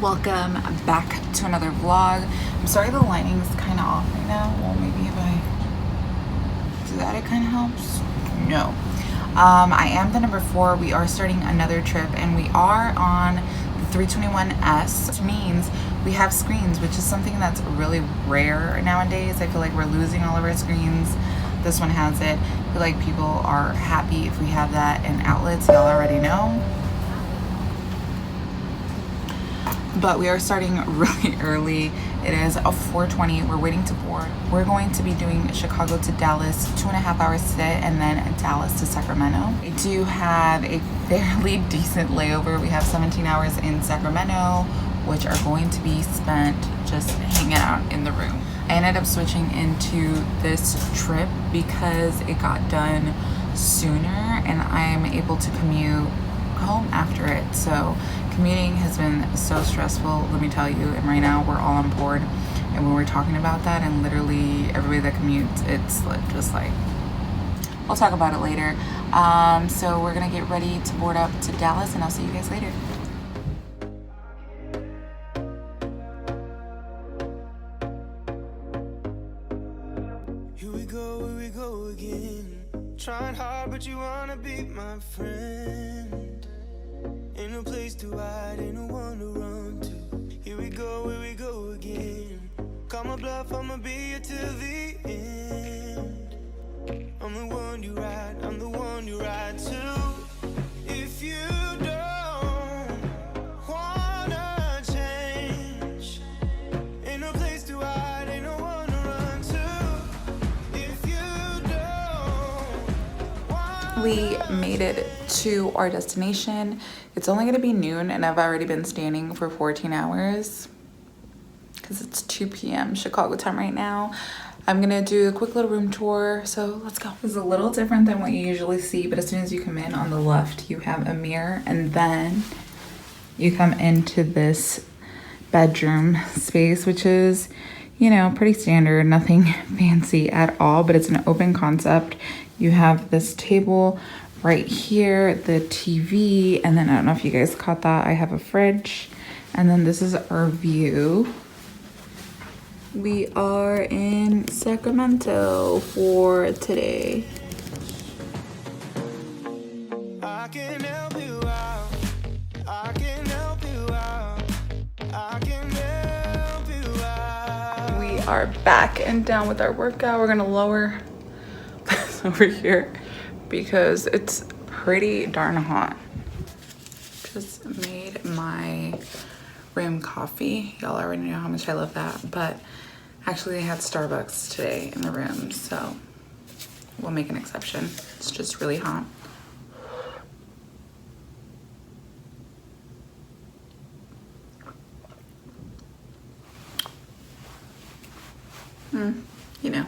welcome back to another vlog. I'm sorry the lighting's kind of off right now. Well, maybe if I do that it kind of helps. No. I am the number 4. We are starting another trip and we are on the 321S, which means we have screens, which is something that's really rare nowadays. I feel like we're losing all of our screens. This one has it. I feel like people are happy if we have that, and outlets, y'all already know. But we are starting really early. It is a 4:20. We're waiting to board. We're going to be doing Chicago to Dallas, 2.5 hours sit, and then Dallas to Sacramento. I do have a fairly decent layover. We have 17 hours in Sacramento, which are going to be spent just hanging out in the room. I ended up switching into this trip because it got done sooner and I'm able to commute home after it. So commuting has been so stressful, let me tell you, and right now we're all on board and when we're talking about that, and literally everybody that commutes, it's just like, we'll talk about it later. So we're gonna get ready to board up to Dallas and I'll see you guys later. Here we go again. Trying hard, but you wanna be my friend. Ain't no place to hide, ain't no one to run to. Here we go again. Call my bluff, I'ma be here till the end. I'm the one you ride, I'm the one you ride to. If you don't wanna change, ain't no place to hide, ain't no one to run to. If you don't. We made it to our destination. It's only gonna be noon and I've already been standing for 14 hours because it's 2 p.m. Chicago time right now. I'm gonna do a quick little room tour, so let's go. It's a little different than what you usually see, but as soon as you come in on the left, you have a mirror and then you come into this bedroom space, which is, you know, pretty standard, nothing fancy at all, but it's an open concept. You have this table right here, the TV, and then I don't know if you guys caught that, I have a fridge, and then this is our view. We are in Sacramento for today. I can help you out. I can help you out. I can help you out. We are back and down with our workout. We're gonna lower this over here because it's pretty darn hot. Just made my room coffee. Y'all already know how much I love that, but actually they had Starbucks today in the room, so we'll make an exception. It's just really hot. You know.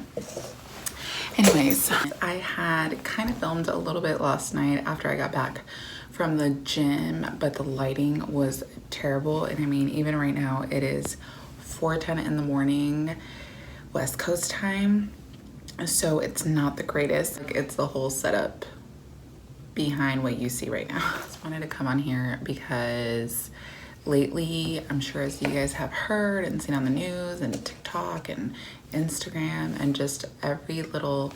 Anyways, I had kind of filmed a little bit last night after I got back from the gym, but the lighting was terrible. And I mean, even right now it is 4:10 in the morning, West Coast time. So it's not the greatest. Like, it's the whole setup behind what you see right now. I just wanted to come on here because lately, I'm sure as you guys have heard and seen on the news and TikTok and Instagram and just every little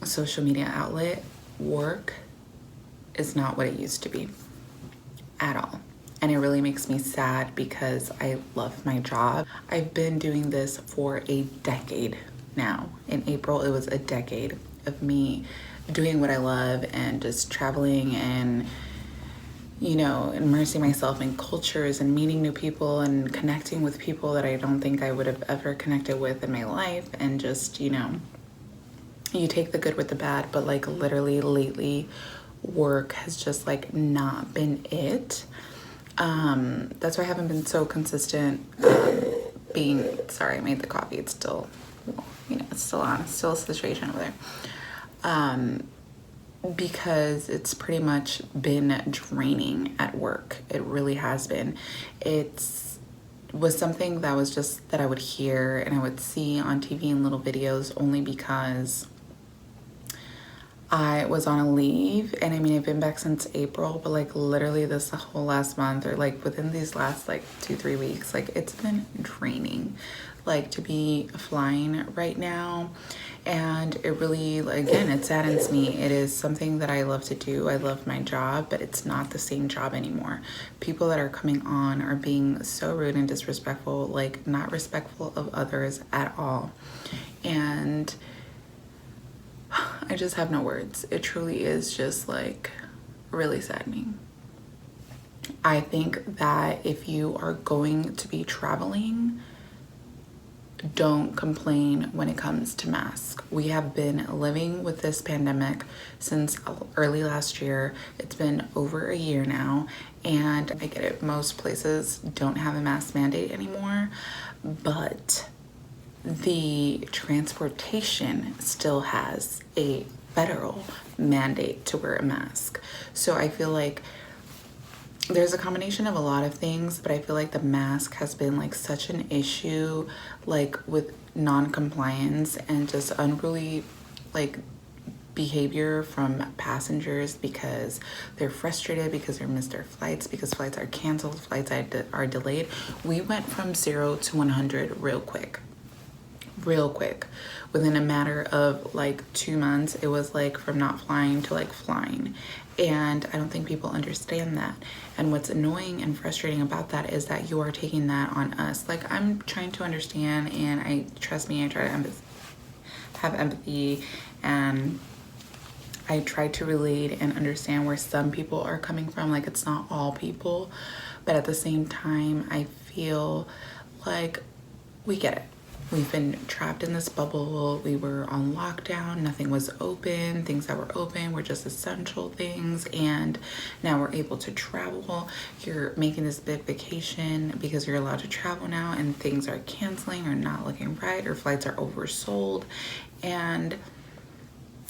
social media outlet, work is not what it used to be at all. And it really makes me sad because I love my job. I've been doing this for a decade now. In April, it was a decade of me doing what I love and just traveling and, you know, immersing myself in cultures and meeting new people and connecting with people that I don't think I would have ever connected with in my life. And just, you know, you take the good with the bad, but like literally lately work has just like not been it. That's why I haven't been so consistent sorry, I made the coffee. It's still, you know, it's still on. It's still a situation over there. Because it's pretty much been draining at work. It really has been. Was something that was just that I would hear and I would see on TV and little videos only because I was on a leave, and I mean, I've been back since April, but like literally this whole last month, or like within these last like 2-3 weeks, like it's been draining, like to be flying right now. And it really, again, it saddens me. It is something that I love to do. I love my job, but it's not the same job anymore. People that are coming on are being so rude and disrespectful, like not respectful of others at all. And I just have no words. It truly is just like really saddening. I think that if you are going to be traveling, don't complain when it comes to masks. We have been living with this pandemic since early last year. It's been over a year now, and I get it. Most places don't have a mask mandate anymore, but the transportation still has a federal mandate to wear a mask. So I feel like there's a combination of a lot of things, but I feel like the mask has been like such an issue, like with non-compliance and just unruly like behavior from passengers because they're frustrated, because they missed their flights, because flights are canceled, flights are delayed. We went from 0 to 100 real quick. Within a matter of like 2 months, it was like from not flying to like flying. And I don't think people understand that. And what's annoying and frustrating about that is that you are taking that on us. Like, I'm trying to understand, and trust me, I try to have empathy, and I try to relate and understand where some people are coming from. Like, it's not all people, but at the same time, I feel like we get it. We've been trapped in this bubble. We were on lockdown. Nothing was open. Things that were open were just essential things. And now we're able to travel. You're making this big vacation because you're allowed to travel now, and things are canceling or not looking right, or flights are oversold. And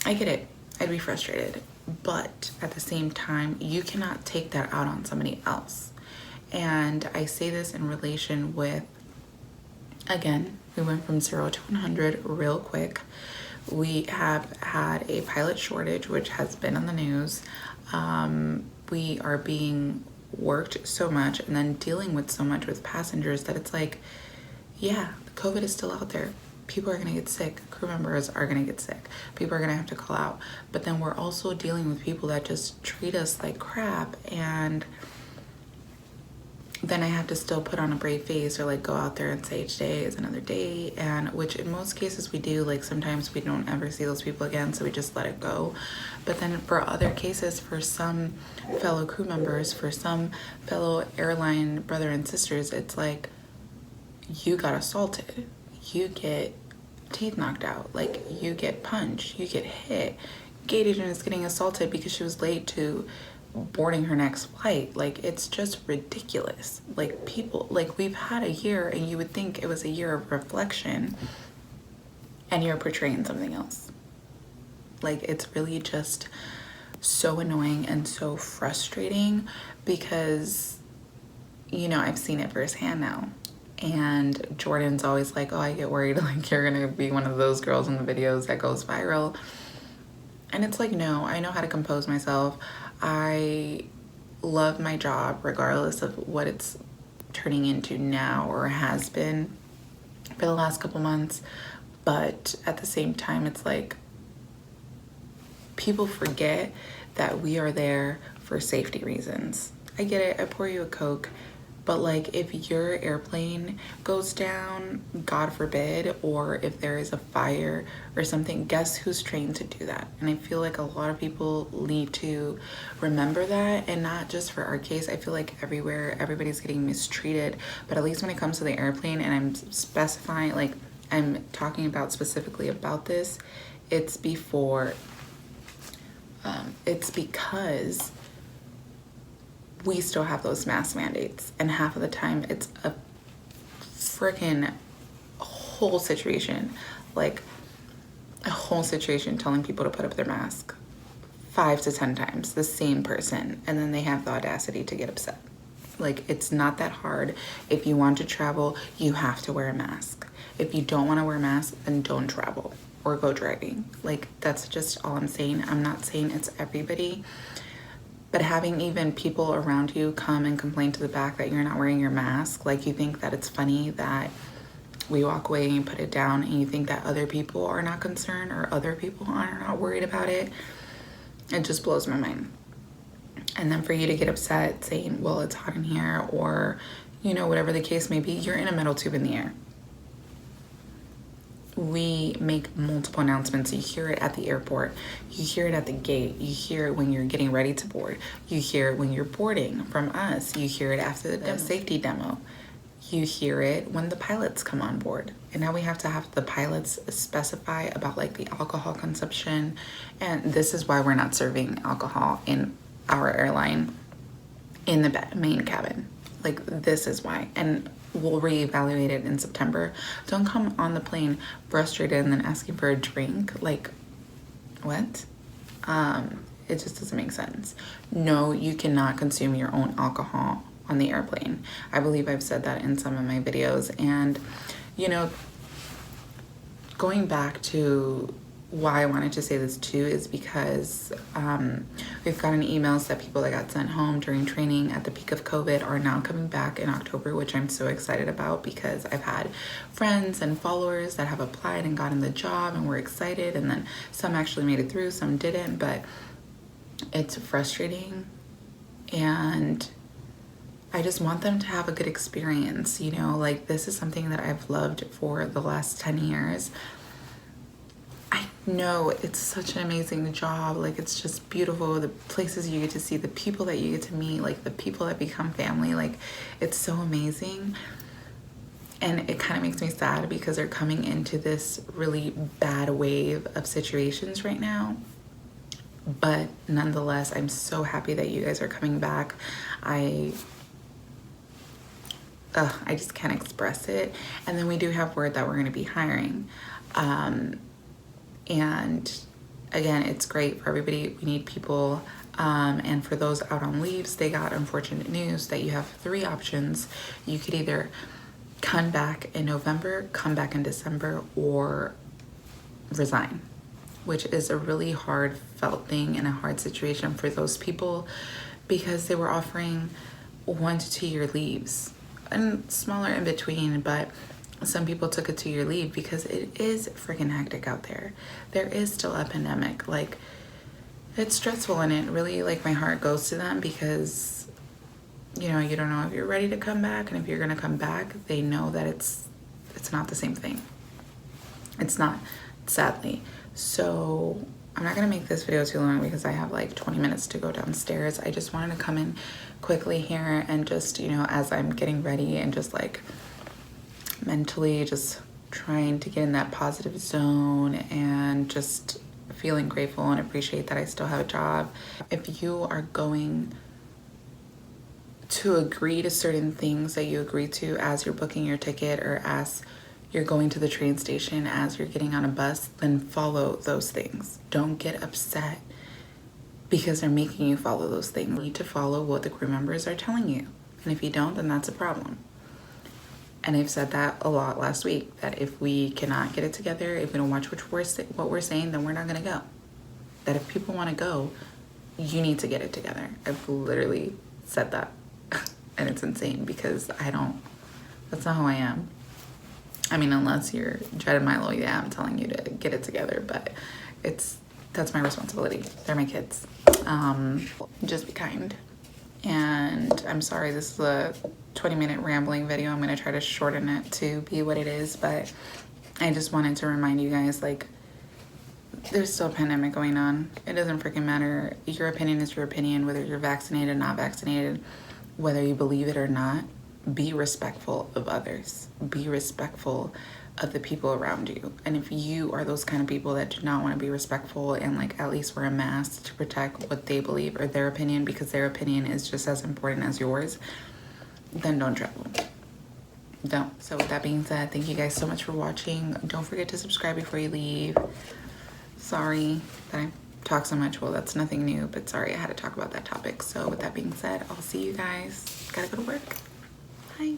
I get it. I'd be frustrated. But at the same time, you cannot take that out on somebody else. And I say this in relation with, again, we went from 0 to 100 real quick. We have had a pilot shortage, which has been on the news. We are being worked so much and then dealing with so much with passengers that it's like, yeah, COVID is still out there. People are gonna get sick. Crew members are gonna get sick. People are gonna have to call out. But then we're also dealing with people that just treat us like crap, and then I have to still put on a brave face or like go out there and say each day is another day, and which in most cases we do. Like, sometimes we don't ever see those people again, so we just let it go. But then for other cases, for some fellow crew members, for some fellow airline brother and sisters, it's like, you got assaulted, you get teeth knocked out, like you get punched, you get hit. Gate agent is getting assaulted because she was late to boarding her next flight. Like, it's just ridiculous. Like, people, like, we've had a year, and you would think it was a year of reflection, and you're portraying something else. Like, it's really just so annoying and so frustrating because, you know, I've seen it firsthand now. And Jordan's always like, oh, I get worried like you're gonna be one of those girls in the videos that goes viral. And it's like, no, I know how to compose myself. I love my job regardless of what it's turning into now or has been for the last couple months. But at the same time, it's like, people forget that we are there for safety reasons. I get it, I pour you a Coke, but like, if your airplane goes down, God forbid, or if there is a fire or something, guess who's trained to do that? And I feel like a lot of people need to remember that, and not just for our case. I feel like everywhere, everybody's getting mistreated, but at least when it comes to the airplane, and I'm specifying, like, I'm talking about specifically about this, it's because we still have those mask mandates, and half of the time it's a freaking whole situation, like a whole situation telling people to put up their mask 5 to 10 times, the same person, and then they have the audacity to get upset. Like, it's not that hard. If you want to travel, you have to wear a mask. If you don't want to wear a mask, then don't travel, or go driving. Like, that's just all I'm saying. I'm not saying it's everybody, but having even people around you come and complain to the back that you're not wearing your mask, like, you think that it's funny that we walk away and put it down, and you think that other people are not concerned or other people are not worried about it. It just blows my mind. And then for you to get upset saying, well, it's hot in here, or, you know, whatever the case may be, you're in a metal tube in the air. We make multiple announcements. You hear it at the airport. You hear it at the gate. You hear it when you're getting ready to board. You hear it when you're boarding from us. You hear it after the safety demo. You hear it when the pilots come on board. And now we have to have the pilots specify about like the alcohol consumption. And this is why we're not serving alcohol in our airline in the main cabin. Like, this is why. And we'll reevaluate it in September. Don't come on the plane frustrated and then asking for a drink. Like, what? It just doesn't make sense. No, you cannot consume your own alcohol on the airplane. I believe I've said that in some of my videos. And, you know, going back to why I wanted to say this too is because we've gotten emails that people that got sent home during training at the peak of COVID are now coming back in October, which I'm so excited about, because I've had friends and followers that have applied and gotten the job and were excited, and then some actually made it through, some didn't. But it's frustrating, and I just want them to have a good experience, you know? Like, this is something that I've loved for the last 10 years. I know it's such an amazing job. Like, it's just beautiful. The places you get to see, the people that you get to meet, like the people that become family, like, it's so amazing. And it kind of makes me sad because they're coming into this really bad wave of situations right now. But nonetheless, I'm so happy that you guys are coming back. I just can't express it. And then we do have word that we're going to be hiring. And again, it's great for everybody. We need people. And for those out on leaves, they got unfortunate news that you have 3 options. You could either come back in November, come back in December, or resign, which is a really hard felt thing and a hard situation for those people, because they were offering 1 to 2 year leaves and smaller in between, but some people took a 2 year leave because it is freaking hectic out there. There is still a pandemic. Like, it's stressful, and it really, like, my heart goes to them because, you know, you don't know if you're ready to come back, and if you're gonna come back, they know that it's not the same thing. It's not, sadly. So I'm not gonna make this video too long because I have like 20 minutes to go downstairs. I just wanted to come in quickly here and just, you know, as I'm getting ready and just like mentally just trying to get in that positive zone and just feeling grateful and appreciate that I still have a job. If you are going to agree to certain things that you agree to as you're booking your ticket, or as you're going to the train station, as you're getting on a bus, then follow those things. Don't get upset because they're making you follow those things. You need to follow what the crew members are telling you. And if you don't, then that's a problem. And I've said that a lot last week, that if we cannot get it together, if we don't watch what we're saying, then we're not gonna go. That if people wanna go, you need to get it together. I've literally said that. And it's insane because that's not who I am. I mean, unless you're Jed and Milo, yeah, I'm telling you to get it together, but that's my responsibility. They're my kids. Just be kind. And I'm sorry, this is a 20-minute rambling video. I'm gonna try to shorten it to be what it is, but I just wanted to remind you guys, like, there's still a pandemic going on. It doesn't freaking matter. Your opinion is your opinion, whether you're vaccinated or not vaccinated, whether you believe it or not. Be respectful of others. Be respectful of the people around you. And if you are those kind of people that do not want to be respectful and like at least wear a mask to protect what they believe or their opinion, because their opinion is just as important as yours, then don't travel. Don't. So with that being said, thank you guys so much for watching. Don't forget to subscribe before you leave. Sorry that I talk so much. Well, that's nothing new, but sorry I had to talk about that topic. So with that being said, I'll see you guys. Gotta go to work. Bye.